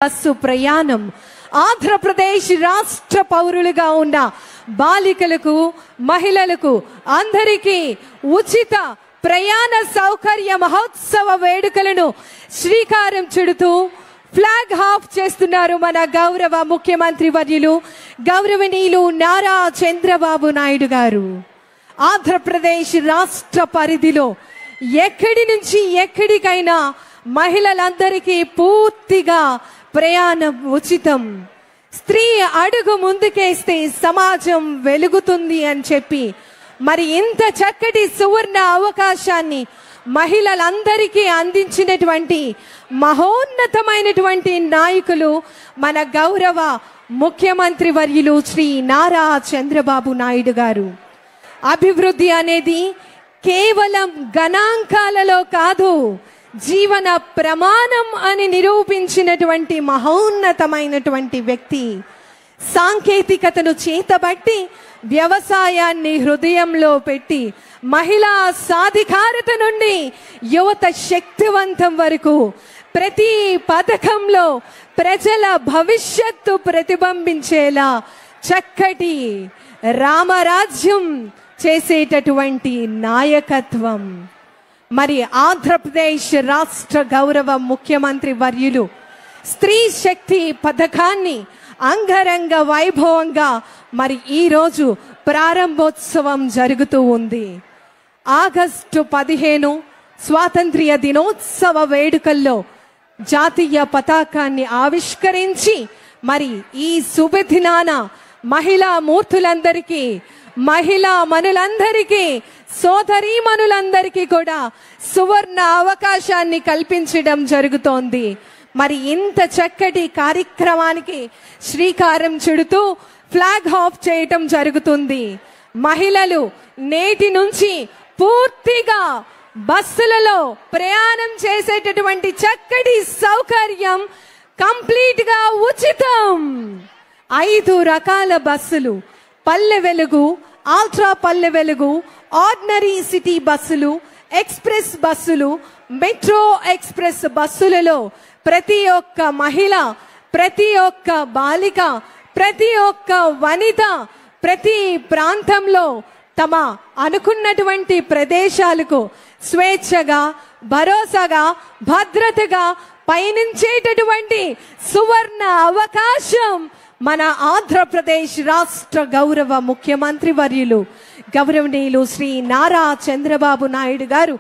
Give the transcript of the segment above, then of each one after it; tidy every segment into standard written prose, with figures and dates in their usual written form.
Bus ప్రయాణం ఆంధ్రప్రదేశ్ రాష్ట్ర పౌరులుగా ఉన్న బాలికలకు మహిళలకు అందరికీ ఉచిత ప్రయాణ సౌకర్య మహోత్సవ వేడుకలను శ్రీకారం చుడుతూ ఫ్లాగ్ హాఫ్ చేస్తున్నారు మన గౌరవ ముఖ్యమంత్రి వర్యులు గౌరవనీయులు నారా చంద్రబాబు నాయుడు గారు. ఆంధ్రప్రదేశ్ రాష్ట్ర పరిధిలో ఎక్కడి నుంచి ఎక్కడికైనా మహిళలందరికీ పూర్తిగా ప్రయాణం ఉచితం. స్త్రీ అడుగు ముందుకేస్తే సమాజం వెలుగుతుంది అని చెప్పి మరి ఇంత చక్కటి సువర్ణ అవకాశాన్ని మహిళలందరికీ అందించినటువంటి మహోన్నతమైనటువంటి నాయకులు మన గౌరవ ముఖ్యమంత్రి వర్యులు శ్రీ నారా చంద్రబాబు నాయుడు గారు. అభివృద్ధి అనేది కేవలం గణాంకాలలో కాదు, జీవన ప్రమాణం అని నిరూపించినటువంటి మహోన్నతమైనటువంటి వ్యక్తి. సాంకేతికతను చేతబట్టి వ్యవసాయాన్ని హృదయంలో పెట్టి మహిళా సాధికారత నుండి యువత శక్తివంతం వరకు ప్రతి పథకంలో ప్రజల భవిష్యత్తు ప్రతిబింబించేలా చక్కటి రామరాజ్యం చేసేటటువంటి నాయకత్వం. మరి ఆంధ్రప్రదేశ్ రాష్ట్ర గౌరవ ముఖ్యమంత్రి వర్యులు స్త్రీ శక్తి పథకాన్ని అంగరంగ వైభవంగా మరి ఈరోజు ప్రారంభోత్సవం జరుగుతూ ఉంది. ఆగస్టు 15 స్వాతంత్ర్య దినోత్సవ వేడుకల్లో జాతీయ పతాకాన్ని ఆవిష్కరించి మరి ఈ శుభదినాన మహిళా మూర్తులందరికీ మహిళా మనులందరికీ సోదరీమణులందరికీ కూడా సువర్ణ అవకాశాన్ని కల్పించడం జరుగుతోంది. మరి ఇంత చక్కటి కార్యక్రమానికి శ్రీకారం చుడుతూ ఫ్లాగ్ హాఫ్ చేయటం జరుగుతుంది. మహిళలు నేటి నుంచి పూర్తిగా బస్సులలో ప్రయాణం చేసేటటువంటి చక్కటి సౌకర్యం కంప్లీట్ గా ఉచితం. 5 రకాల బస్సులు, Palle Velugu, ultra Palle Velugu, ordinary city బస్సులు, ఎక్స్ప్రెస్ బస్సులు, మెట్రో ఎక్స్ప్రెస్ బస్సులలో ప్రతి ఒక్క మహిళ, ప్రతి ఒక్క బాలిక, ప్రతి ఒక్క వనిత ప్రతి ప్రాంతంలో తమ అనుకున్నటువంటి ప్రదేశాలకు స్వేచ్ఛగా, భరోసాగా, భద్రతగా పయనించేటటువంటి సువర్ణ అవకాశం మన ఆంధ్రప్రదేశ్ రాష్ట్ర గౌరవ ముఖ్యమంత్రి వర్యులు గౌరవనీయులు శ్రీ నారా చంద్రబాబు నాయుడు గారు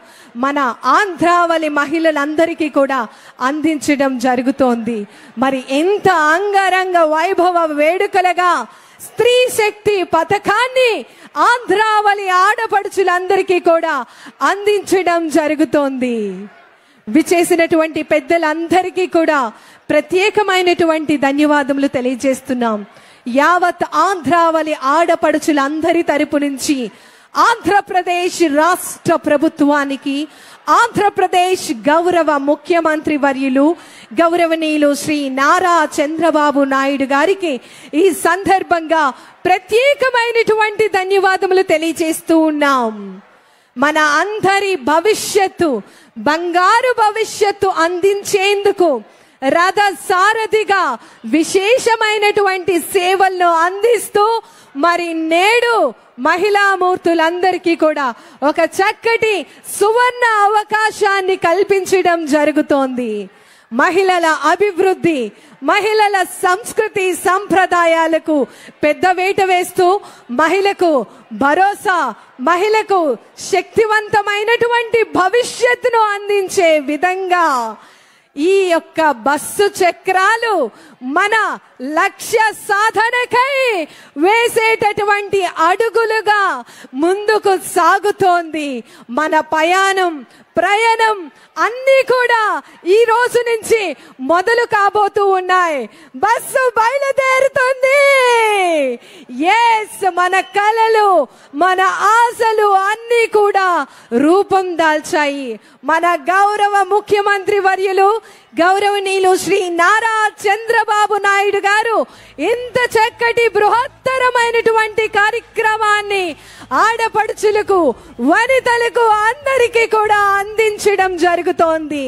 మన ఆంధ్రావళి మహిళలందరికీ కూడా అందించడం జరుగుతోంది. మరి ఎంత అంగరంగ వైభవ వేడుకలుగా స్త్రీ శక్తి పథకాన్ని ఆంధ్రావళి ఆడపడుచులందరికీ కూడా అందించడం జరుగుతోంది. విచేసినటువంటి పెద్దలందరికీ కూడా ప్రత్యేకమైనటువంటి ధన్యవాదములు తెలియజేస్తున్నాం. యావత్ ఆంధ్రావళి ఆడపడుచులందరి తరపు నుంచి ఆంధ్రప్రదేశ్ రాష్ట్ర ప్రభుత్వానికి, ఆంధ్రప్రదేశ్ గౌరవ ముఖ్యమంత్రి వర్యులు గౌరవనీయులు శ్రీ నారా చంద్రబాబు నాయుడు గారికి ఈ సందర్భంగా ప్రత్యేకమైనటువంటి ధన్యవాదములు తెలియజేస్తూ ఉన్నాం. మన అందరి భవిష్యత్తు, బంగారు భవిష్యత్తు అందించేందుకు రథ సారథిగా విశేషమైనటువంటి సేవలను అందిస్తూ మరి నేడు మహిళా మూర్తులందరికీ కూడా ఒక చక్కటి సువర్ణ అవకాశాన్ని కల్పించడం జరుగుతోంది. మహిళల అభివృద్ధి, మహిళల సంస్కృతి సంప్రదాయాలకు పెద్ద వేట వేస్తూ మహిళకు భరోసా, మహిళకు శక్తివంతమైనటువంటి భవిష్యత్తును అందించే విధంగా ఈ యొక్క బస్సు చక్రాలు మన లక్ష్య సాధనకై వేసేటటువంటి అడుగులుగా ముందుకు సాగుతోంది. మన ప్రయాణం అన్ని కూడా ఈ రోజు నుంచి మొదలు కాబోతూ ఉన్నాయి. బస్సు బయలుదేరుతుంది. ఎస్, మన కలలు, మన ఆశలు అన్ని కూడా రూపం దాల్చాయి. మన గౌరవ ముఖ్యమంత్రి వర్యులు గౌరవనీయులు శ్రీ నారా చంద్రబాబు నాయుడు గారు ఇంత చక్కటి బృహత్తరమైనటువంటి కార్యక్రమాన్ని ఆడపడుచులకు, వనితలకు అందరికీ కూడా అందించడం జరుగుతోంది.